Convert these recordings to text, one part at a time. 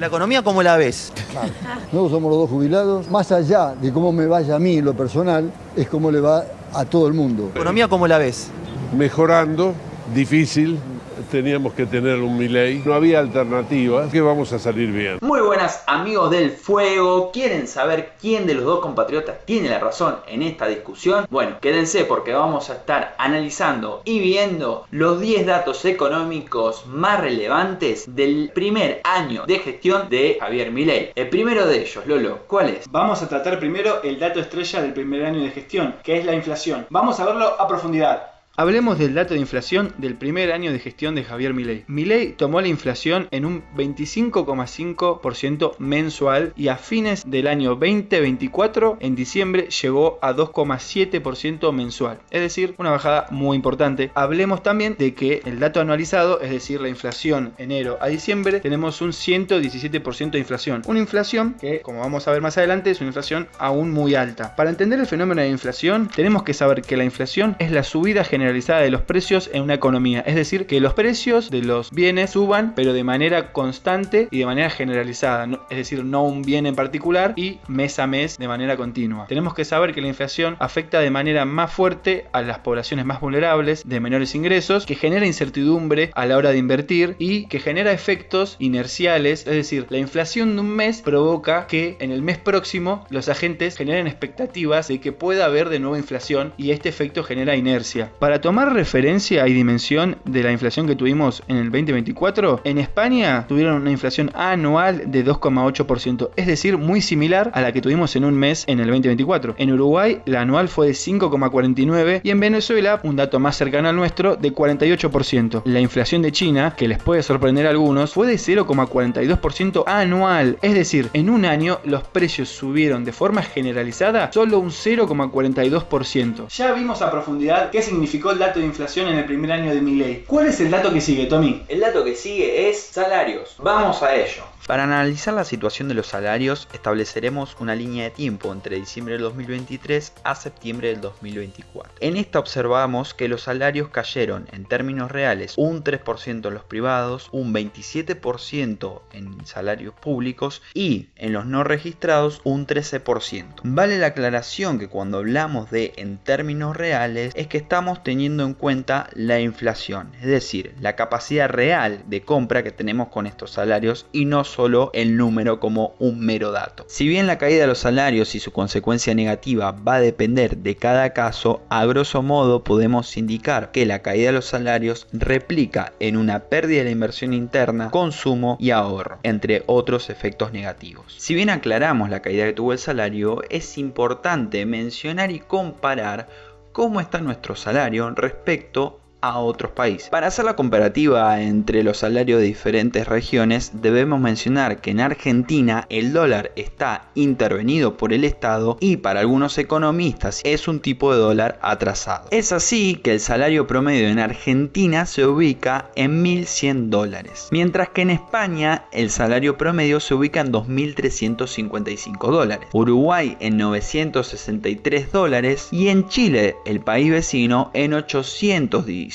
¿La economía cómo la ves? Claro. Nosotros somos los dos jubilados. Más allá de cómo me vaya a mí en lo personal, es cómo le va a todo el mundo. ¿La economía cómo la ves? Mejorando, difícil. Teníamos que tener un Milei, no había alternativas, que vamos a salir bien. Muy buenas amigos del fuego, ¿quieren saber quién de los dos compatriotas tiene la razón en esta discusión? Bueno, quédense porque vamos a estar analizando y viendo los 10 datos económicos más relevantes del primer año de gestión de Javier Milei. El primero de ellos, Lolo, ¿cuál es? Vamos a tratar primero el dato estrella del primer año de gestión, que es la inflación. Vamos a verlo a profundidad. Hablemos del dato de inflación del primer año de gestión de Javier Milei. Milei tomó la inflación en un 25,5% mensual y a fines del año 2024, en diciembre, llegó a 2,7% mensual. Es decir, una bajada muy importante. Hablemos también de que el dato anualizado, es decir, la inflación enero a diciembre, tenemos un 117% de inflación. Una inflación que, como vamos a ver más adelante, es una inflación aún muy alta. Para entender el fenómeno de inflación, tenemos que saber que la inflación es la subida generalizada de los precios en una economía, es decir, que los precios de los bienes suban pero de manera constante y de manera generalizada, es decir, no un bien en particular y mes a mes de manera continua. Tenemos que saber que la inflación afecta de manera más fuerte a las poblaciones más vulnerables, de menores ingresos, que genera incertidumbre a la hora de invertir y que genera efectos inerciales, es decir, la inflación de un mes provoca que en el mes próximo los agentes generen expectativas de que pueda haber de nuevo inflación y este efecto genera inercia. Para tomar referencia y dimensión de la inflación que tuvimos en el 2024, en España tuvieron una inflación anual de 2,8%, es decir, muy similar a la que tuvimos en un mes en el 2024. En Uruguay la anual fue de 5,49% y en Venezuela, un dato más cercano al nuestro, de 48%. La inflación de China, que les puede sorprender a algunos, fue de 0,42% anual, es decir, en un año los precios subieron de forma generalizada solo un 0,42%. Ya vimos a profundidad qué significó el dato de inflación en el primer año de Milei. ¿Cuál es el dato que sigue, Tommy? El dato que sigue es salarios. Vamos a ello. Para analizar la situación de los salarios, estableceremos una línea de tiempo entre diciembre del 2023 a septiembre del 2024. En esta observamos que los salarios cayeron en términos reales un 3% en los privados, un 27% en salarios públicos y en los no registrados un 13%. Vale la aclaración que cuando hablamos de en términos reales es que estamos teniendo en cuenta la inflación, es decir, la capacidad real de compra que tenemos con estos salarios y no solo el número como un mero dato. Si bien la caída de los salarios y su consecuencia negativa va a depender de cada caso, a grosso modo podemos indicar que la caída de los salarios replica en una pérdida de la inversión interna, consumo y ahorro, entre otros efectos negativos. Si bien aclaramos la caída que tuvo el salario, es importante mencionar y comparar cómo está nuestro salario respecto a otros países. Para hacer la comparativa entre los salarios de diferentes regiones, debemos mencionar que en Argentina el dólar está intervenido por el Estado y para algunos economistas es un tipo de dólar atrasado. Es así que el salario promedio en Argentina se ubica en $1.100, mientras que en España el salario promedio se ubica en $2.355, Uruguay en $963 y en Chile, el país vecino, en $816.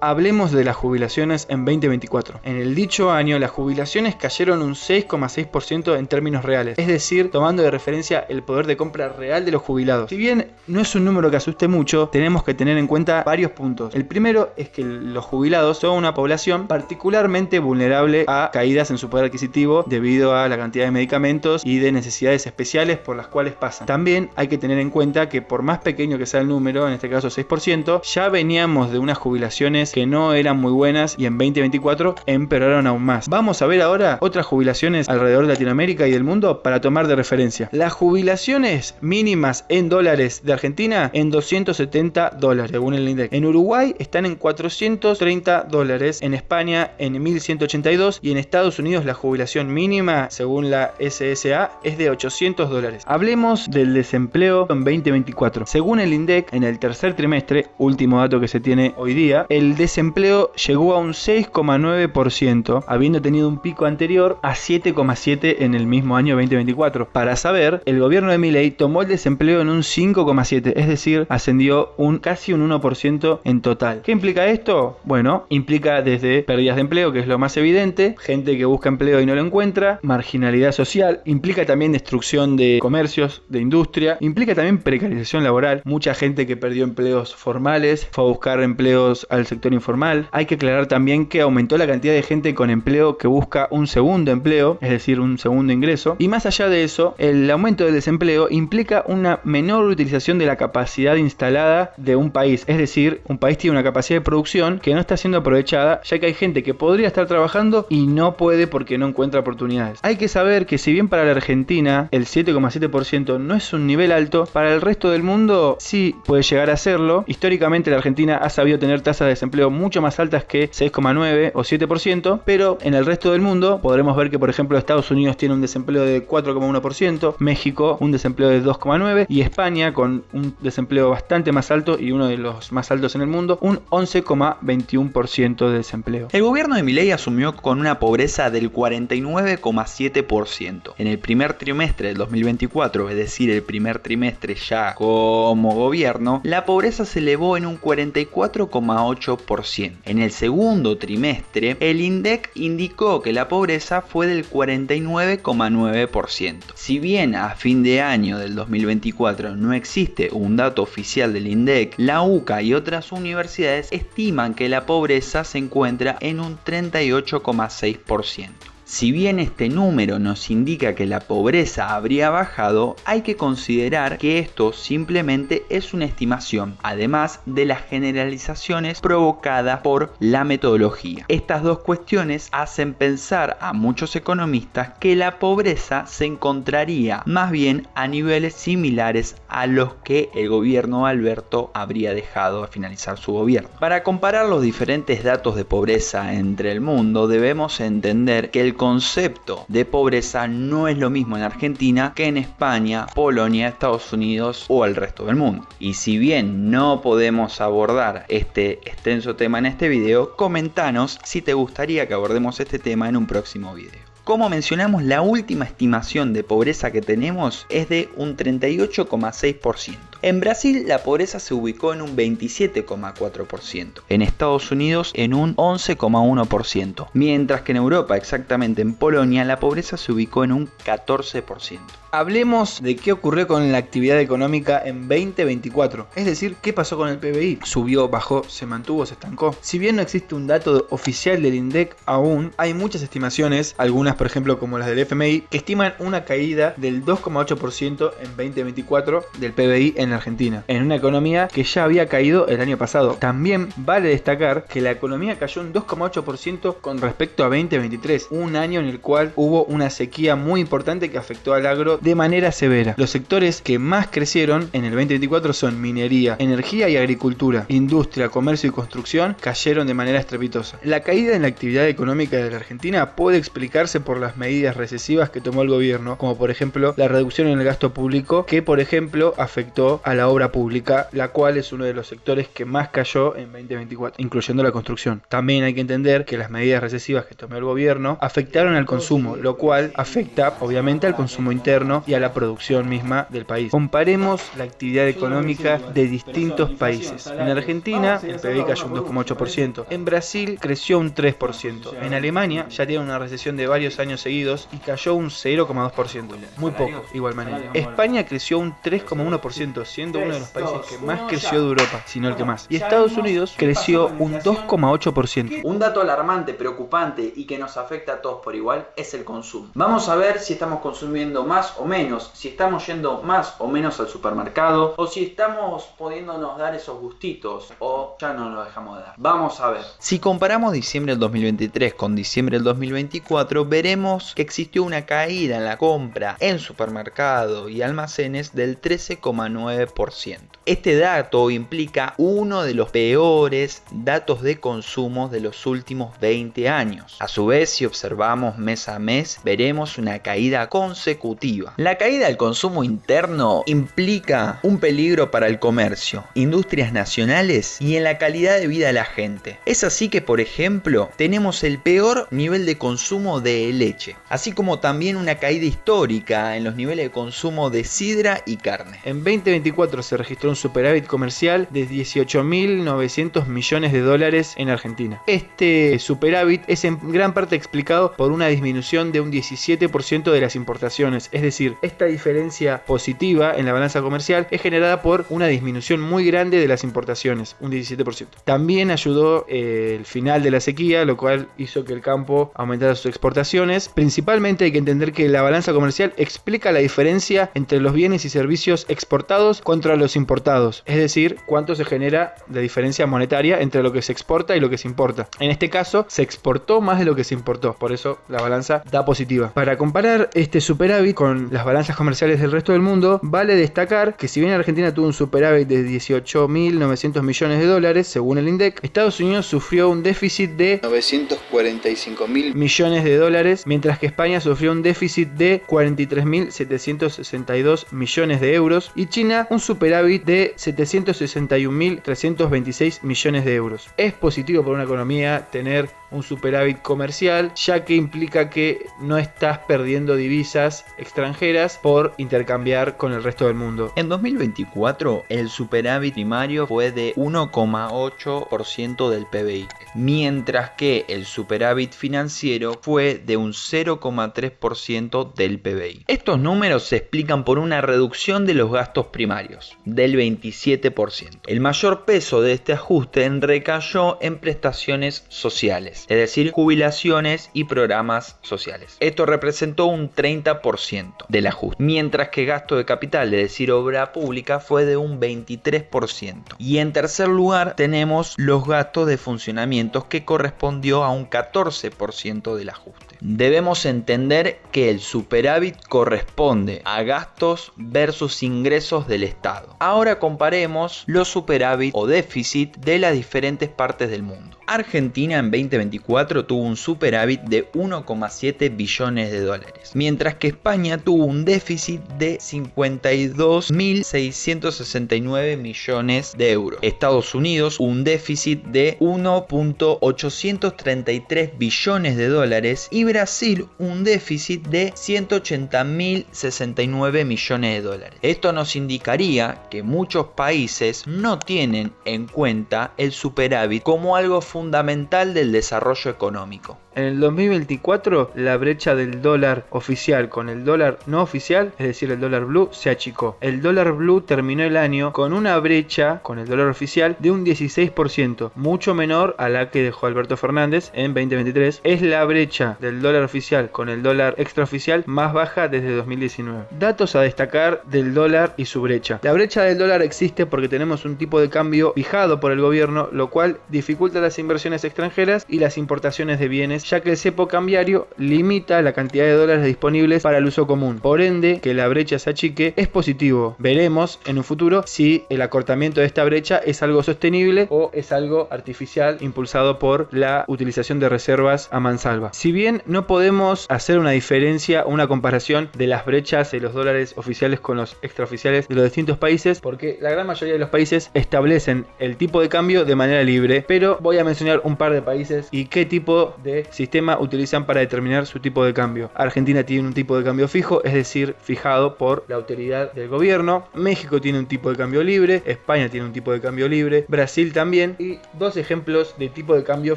Hablemos de las jubilaciones en 2024. En el dicho año, las jubilaciones cayeron un 6,6% en términos reales, es decir, tomando de referencia el poder de compra real de los jubilados. Si bien no es un número que asuste mucho, tenemos que tener en cuenta varios puntos. El primero es que los jubilados son una población particularmente vulnerable a caídas en su poder adquisitivo debido a la cantidad de medicamentos y de necesidades especiales por las cuales pasan. También hay que tener en cuenta que por más pequeño que sea el número, en este caso 6%, ya venía de unas jubilaciones que no eran muy buenas y en 2024 empeoraron aún más. Vamos a ver ahora otras jubilaciones alrededor de Latinoamérica y del mundo para tomar de referencia. Las jubilaciones mínimas en dólares de Argentina en $270 según el INDEC. En Uruguay están en $430, en España en 1.182 y en Estados Unidos la jubilación mínima según la SSA es de $800. Hablemos del desempleo en 2024. Según el INDEC, en el tercer trimestre, último dato que que se tiene hoy día, el desempleo llegó a un 6,9%, habiendo tenido un pico anterior a 7,7% en el mismo año 2024. Para saber, el gobierno de Milei tomó el desempleo en un 5,7%, es decir, ascendió casi un 1% en total. ¿Qué implica esto? Bueno, implica desde pérdidas de empleo, que es lo más evidente, gente que busca empleo y no lo encuentra, marginalidad social, implica también destrucción de comercios, de industria, implica también precarización laboral, mucha gente que perdió empleos formales, fue a buscar empleos al sector informal. Hay que aclarar también que aumentó la cantidad de gente con empleo que busca un segundo empleo, es decir, un segundo ingreso, y más allá de eso, el aumento del desempleo implica una menor utilización de la capacidad instalada de un país, es decir, un país tiene una capacidad de producción que no está siendo aprovechada, ya que hay gente que podría estar trabajando y no puede porque no encuentra oportunidades. Hay que saber que si bien para la Argentina el 7,7% no es un nivel alto, para el resto del mundo sí puede llegar a serlo. Históricamente la Argentina ha sabido tener tasas de desempleo mucho más altas que 6,9 o 7%, pero en el resto del mundo podremos ver que, por ejemplo, Estados Unidos tiene un desempleo de 4,1%, México un desempleo de 2,9% y España, con un desempleo bastante más alto y uno de los más altos en el mundo, un 11,21% de desempleo. El gobierno de Milei asumió con una pobreza del 49,7%. En el primer trimestre del 2024, es decir, el primer trimestre ya como gobierno, la pobreza se elevó en un 44,8%. En el segundo trimestre, el INDEC indicó que la pobreza fue del 49,9%. Si bien a fin de año del 2024 no existe un dato oficial del INDEC, la UCA y otras universidades estiman que la pobreza se encuentra en un 38,6%. Si bien este número nos indica que la pobreza habría bajado, hay que considerar que esto simplemente es una estimación, además de las generalizaciones provocadas por la metodología. Estas dos cuestiones hacen pensar a muchos economistas que la pobreza se encontraría más bien a niveles similares a los que el gobierno de Alberto habría dejado al finalizar su gobierno. Para comparar los diferentes datos de pobreza entre el mundo, debemos entender que el concepto de pobreza no es lo mismo en Argentina que en España, Polonia, Estados Unidos o el resto del mundo. Y si bien no podemos abordar este extenso tema en este video, comentanos si te gustaría que abordemos este tema en un próximo video. Como mencionamos, la última estimación de pobreza que tenemos es de un 38,6%. En Brasil la pobreza se ubicó en un 27,4%, en Estados Unidos en un 11,1%, mientras que en Europa, exactamente en Polonia, la pobreza se ubicó en un 14%. Hablemos de qué ocurrió con la actividad económica en 2024, es decir, qué pasó con el PBI. Subió, bajó, se mantuvo, se estancó. Si bien no existe un dato oficial del INDEC aún, hay muchas estimaciones, algunas por ejemplo como las del FMI, que estiman una caída del 2,8% en 2024 del PBI en Argentina, en una economía que ya había caído el año pasado. También vale destacar que la economía cayó un 2,8% con respecto a 2023, un año en el cual hubo una sequía muy importante que afectó al agro de manera severa. Los sectores que más crecieron en el 2024 son minería, energía y agricultura. Industria, comercio y construcción cayeron de manera estrepitosa. La caída en la actividad económica de la Argentina puede explicarse por las medidas recesivas que tomó el gobierno, como por ejemplo la reducción en el gasto público, que por ejemplo afectó a la obra pública, la cual es uno de los sectores que más cayó en 2024, incluyendo la construcción. También hay que entender que las medidas recesivas que tomó el gobierno afectaron al consumo, lo cual afecta obviamente al consumo interno y a la producción misma del país. Comparemos la actividad económica de distintos países. En Argentina el PBI cayó un 2,8%, en Brasil creció un 3%, en Alemania ya tiene una recesión de varios años seguidos y cayó un 0,2%, muy poco, igual manera. España creció un 3,1%, siendo uno de los países que más creció de Europa, si no el que más. Y Estados Unidos creció un 2,8%. Un dato alarmante, preocupante y que nos afecta a todos por igual es el consumo. Vamos a ver si estamos consumiendo más o menos, si estamos yendo más o menos al supermercado, o si estamos pudiéndonos dar esos gustitos, o ya no nos dejamos de dar. Vamos a ver. Si comparamos diciembre del 2023 con diciembre del 2024, veremos veremos que existió una caída en la compra en supermercados y almacenes del 13,9%. Este dato implica uno de los peores datos de consumo de los últimos 20 años. A su vez, si observamos mes a mes, veremos una caída consecutiva. La caída del consumo interno implica un peligro para el comercio, industrias nacionales y en la calidad de vida de la gente. Es así que, por ejemplo, tenemos el peor nivel de consumo de leche, así como también una caída histórica en los niveles de consumo de sidra y carne. En 2024 se registró un superávit comercial de 18.900 millones de dólares en Argentina. Este superávit es en gran parte explicado por una disminución de un 17% de las importaciones, es decir, esta diferencia positiva en la balanza comercial es generada por una disminución muy grande de las importaciones, un 17%. También ayudó el final de la sequía, lo cual hizo que el campo aumentara sus exportaciones. Principalmente hay que entender que la balanza comercial explica la diferencia entre los bienes y servicios exportados contra los importados, es decir, cuánto se genera de diferencia monetaria entre lo que se exporta y lo que se importa. En este caso, se exportó más de lo que se importó, por eso la balanza da positiva. Para comparar este superávit con las balanzas comerciales del resto del mundo, vale destacar que si bien Argentina tuvo un superávit de 18.900 millones de dólares, según el INDEC, Estados Unidos sufrió un déficit de 945.000 millones de dólares, mientras que España sufrió un déficit de 43.762 millones de euros y China un superávit de 761.326 millones de euros. Es positivo para una economía tener un superávit comercial, ya que implica que no estás perdiendo divisas extranjeras por intercambiar con el resto del mundo. En 2024, el superávit primario fue de 1,8% del PBI, mientras que el superávit financiero fue de un 0,3% del PBI. Estos números se explican por una reducción de los gastos primarios, del 27%. El mayor peso de este ajuste recayó en prestaciones sociales, es decir, jubilaciones y programas sociales. Esto representó un 30% del ajuste, mientras que gasto de capital, es decir, obra pública, fue de un 23%. Y en tercer lugar tenemos los gastos de funcionamiento, que correspondió a un 14% del ajuste. Debemos entender que el superávit corresponde a gastos versus ingresos del Estado. Ahora comparemos los superávit o déficit de las diferentes partes del mundo. Argentina en 2024 tuvo un superávit de 1,7 billones de dólares, mientras que España tuvo un déficit de 52.669 millones de euros. Estados Unidos un déficit de 1.833 billones de dólares y Brasil un déficit de 180.069 millones de dólares. Esto nos indicaría que muchos países no tienen en cuenta el superávit como algo fundamental del desarrollo económico. En el 2024, la brecha del dólar oficial con el dólar no oficial, es decir, el dólar blue, se achicó. El dólar blue terminó el año con una brecha con el dólar oficial de un 16%, mucho menor a la que dejó Alberto Fernández en 2023. Es la brecha del dólar oficial con el dólar extraoficial más baja desde 2019. Datos a destacar del dólar y su brecha. La brecha del dólar existe porque tenemos un tipo de cambio fijado por el gobierno, lo cual dificulta las inversiones extranjeras y las importaciones de bienes, ya que el cepo cambiario limita la cantidad de dólares disponibles para el uso común. Por ende, que la brecha se achique es positivo. Veremos en un futuro si el acortamiento de esta brecha es algo sostenible o es algo artificial impulsado por la utilización de reservas a mansalva. Si bien no podemos hacer una diferencia o una comparación de las brechas de los dólares oficiales con los extraoficiales de los distintos países, porque la gran mayoría de los países establecen el tipo de cambio de manera libre, pero voy a mencionar un par de países y qué tipo de sistema utilizan para determinar su tipo de cambio. Argentina tiene un tipo de cambio fijo, es decir, fijado por la autoridad del gobierno. México tiene un tipo de cambio libre, España tiene un tipo de cambio libre, Brasil también, y dos ejemplos de tipo de cambio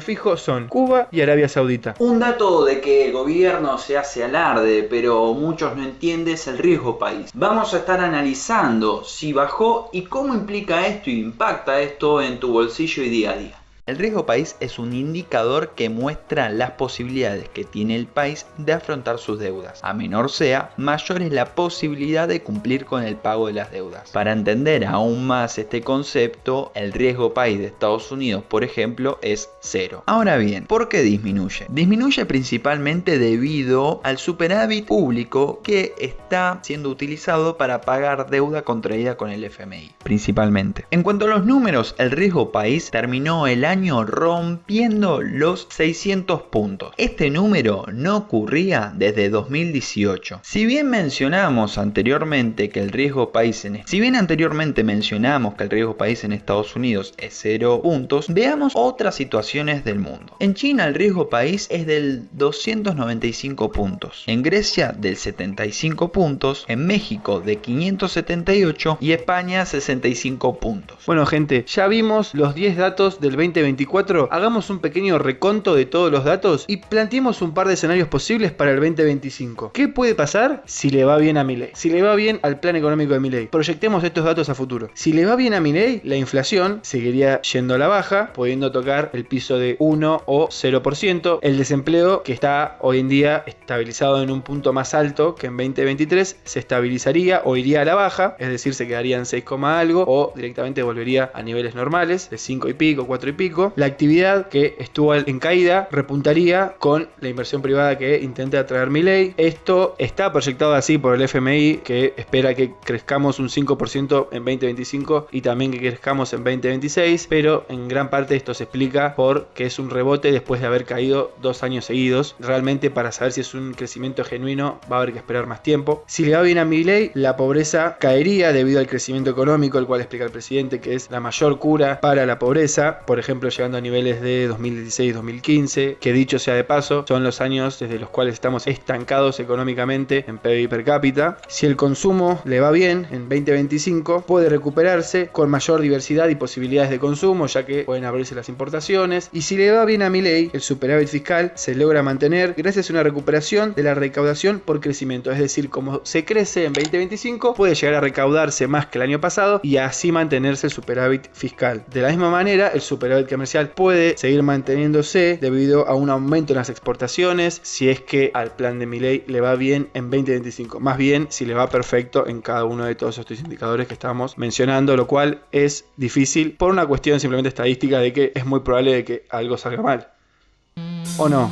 fijo son Cuba y Arabia Saudita. Un dato de que el gobierno se hace alarde, pero muchos no entienden, es el riesgo país. Vamos a estar analizando si bajó y cómo implica esto y impacta esto en tu bolsillo y día a día. El riesgo país es un indicador que muestra las posibilidades que tiene el país de afrontar sus deudas. A menor sea, mayor es la posibilidad de cumplir con el pago de las deudas. Para entender aún más este concepto, el riesgo país de Estados Unidos, por ejemplo, es 0. Ahora bien, ¿por qué disminuye? Disminuye principalmente debido al superávit público que está siendo utilizado para pagar deuda contraída con el FMI, principalmente. En cuanto a los números, el riesgo país terminó el año rompiendo los 600 puntos. Este número no ocurría desde 2018. Si bien anteriormente que el riesgo país en Estados Unidos es 0 puntos, veamos otras situaciones del mundo. En China el riesgo país es del 295 puntos, en Grecia del 75 puntos, en México de 578 y España 65 puntos. Bueno, gente, ya vimos los 10 datos del 2024. Hagamos un pequeño reconto de todos los datos y planteemos un par de escenarios posibles para el 2025. ¿Qué puede pasar si le va bien a Milei? Si le va bien al plan económico de Milei. Proyectemos estos datos a futuro. Si le va bien a Milei, la inflación seguiría yendo a la baja, pudiendo tocar el piso de 1 o 0%. El desempleo, que está hoy en día estabilizado en un punto más alto que en 2023, se estabilizaría o iría a la baja, es decir, se quedaría en 6, algo o directamente volvería a niveles normales de 5 y pico, 4 y pico. La actividad que estuvo en caída repuntaría con la inversión privada que intenta atraer Milei. Esto está proyectado así por el FMI, que espera que crezcamos un 5% en 2025 y también que crezcamos en 2026, pero en gran parte esto se explica porque es un rebote después de haber caído 2 años seguidos. Realmente, para saber si es un crecimiento genuino va a haber que esperar más tiempo. Si le va bien a Milei, la pobreza caería debido al crecimiento económico, el cual explica el presidente que es la mayor cura para la pobreza, por ejemplo llegando a niveles de 2016-2015, que dicho sea de paso son los años desde los cuales estamos estancados económicamente en PBI per cápita. Si el consumo le va bien en 2025, puede recuperarse con mayor diversidad y posibilidades de consumo, ya que pueden abrirse las importaciones. Y si le va bien a Milei, el superávit fiscal se logra mantener gracias a una recuperación de la recaudación por crecimiento, es decir, como se crece en 2025 puede llegar a recaudarse más que el año pasado y así mantenerse el superávit fiscal. De la misma manera, el superávit comercial puede seguir manteniéndose debido a un aumento en las exportaciones si es que al plan de Milei le va bien en 2025, más bien si le va perfecto en cada uno de todos estos indicadores que estamos mencionando, lo cual es difícil por una cuestión simplemente estadística de que es muy probable de que algo salga mal. ¿O no?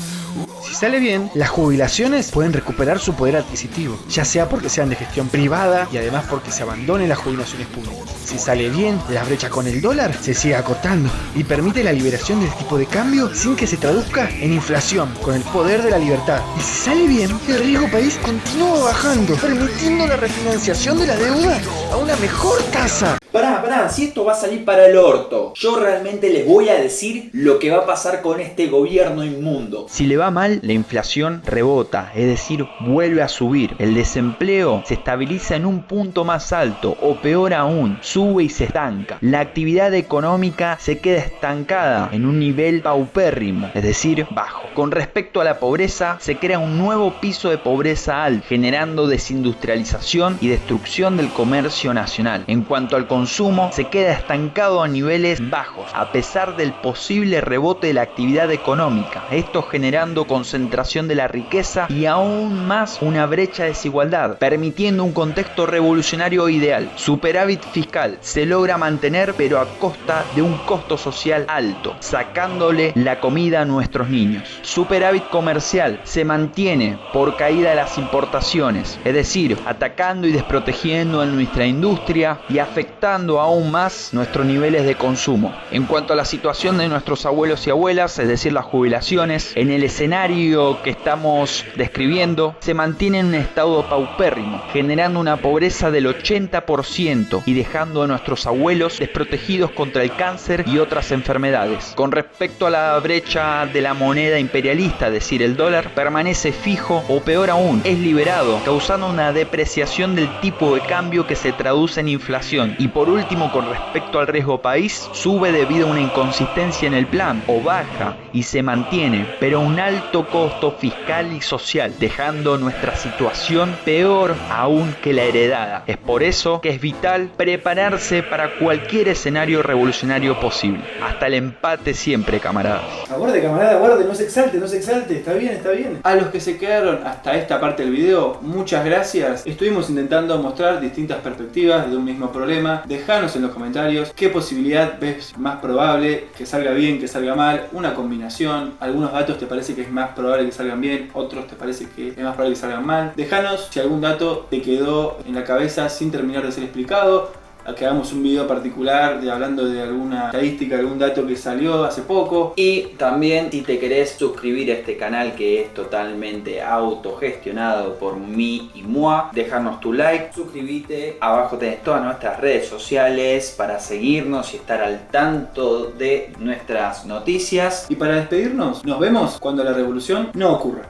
Si sale bien, las jubilaciones pueden recuperar su poder adquisitivo, ya sea porque sean de gestión privada y además porque se abandonen las jubilaciones públicas. Si sale bien, la brecha con el dólar se sigue acortando y permite la liberación del tipo de cambio sin que se traduzca en inflación, con el poder de la libertad. Y si sale bien, el riesgo país continúa bajando, permitiendo la refinanciación de la deuda a una mejor tasa. Pará, si esto va a salir para el orto, yo realmente les voy a decir lo que va a pasar con este gobierno inmundo. Si le va mal, la inflación rebota, es decir, vuelve a subir. El desempleo se estabiliza en un punto más alto o peor aún, sube y se estanca. La actividad económica se queda estancada en un nivel paupérrimo, es decir, bajo. Con respecto a la pobreza, se crea un nuevo piso de pobreza alta, generando desindustrialización y destrucción del comercio nacional. En cuanto al consumo, se queda estancado a niveles bajos, a pesar del posible rebote de la actividad económica. Esto generando concentración de la riqueza y aún más una brecha de desigualdad, permitiendo un contexto revolucionario ideal. Superávit fiscal se logra mantener, pero a costa de un costo social alto, sacándole la comida a nuestros niños. Superávit comercial se mantiene por caída de las importaciones, es decir, atacando y desprotegiendo a nuestra industria y afectando aún más nuestros niveles de consumo. En cuanto a la situación de nuestros abuelos y abuelas, es decir, las jubilaciones, en el escenario que estamos describiendo, se mantiene en un estado paupérrimo, generando una pobreza del 80% y dejando a nuestros abuelos desprotegidos contra el cáncer y otras enfermedades. Con respecto a la brecha de la moneda imperialista, es decir, el dólar, permanece fijo o peor aún, es liberado, causando una depreciación del tipo de cambio que se traduce en inflación. Y por Por último, con respecto al riesgo país, sube debido a una inconsistencia en el plan, o baja y se mantiene, pero a un alto costo fiscal y social, dejando nuestra situación peor aún que la heredada. Es por eso que es vital prepararse para cualquier escenario revolucionario posible. Hasta el empate siempre, camaradas. Aguarde, camarada, aguarde, no se exalte, está bien, está bien. A los que se quedaron hasta esta parte del video, muchas gracias. Estuvimos intentando mostrar distintas perspectivas de un mismo problema. Dejanos en los comentarios qué posibilidad ves más probable, que salga bien, que salga mal, una combinación. Algunos datos te parece que es más probable que salgan bien, otros te parece que es más probable que salgan mal. Dejanos si algún dato te quedó en la cabeza sin terminar de ser explicado, a que hagamos un video particular hablando de alguna estadística, algún dato que salió hace poco. Y también si te querés suscribir a este canal que es totalmente autogestionado por mí y Mua, dejarnos tu like, suscríbete, abajo tenés todas nuestras redes sociales para seguirnos y estar al tanto de nuestras noticias. Y para despedirnos, nos vemos cuando la revolución no ocurra.